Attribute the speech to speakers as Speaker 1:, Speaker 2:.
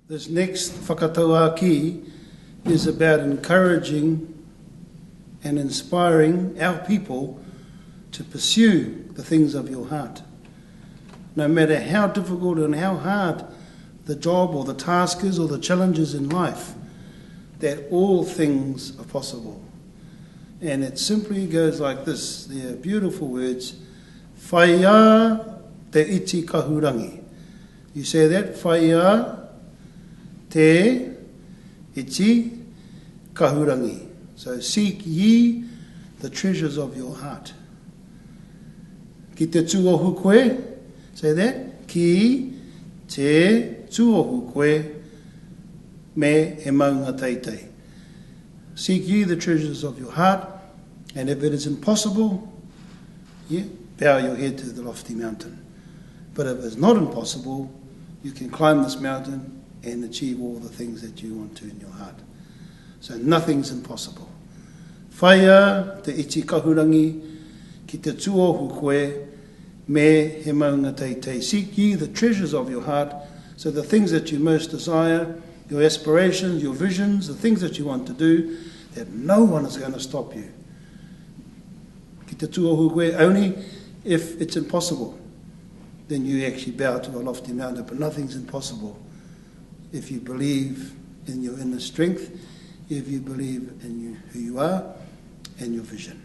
Speaker 1: This next whakatautaki is about encouraging and inspiring our people to pursue the things of your heart. No matter how difficult and how hard the job or the task is or the challenges in life, that all things are possible. And it simply goes like this. They are beautiful words. Whaia te iti kahurangi. You say that? Whaia te iti kahurangi. So seek ye the treasures of your heart. Ki te tuohu koe. Say that. Ki te tuohu koe me he maunga teitei. Seek ye the treasures of your heart, and if it is impossible, bow your head to the lofty mountain. But if it's not impossible, you can climb this mountain and achieve all the things that you want to in your heart. So nothing's impossible. Whaia te iti kahurangi, ki te tuohu koe, me he maunga teitei. Seek ye the treasures of your heart, so the things that you most desire, your aspirations, your visions, the things that you want to do, that no one is going to stop you. Ki te tuohu koe, only if it's impossible, then you actually bow to a lofty mountain, but nothing's impossible if you believe in your inner strength, if you believe in who you are and your vision.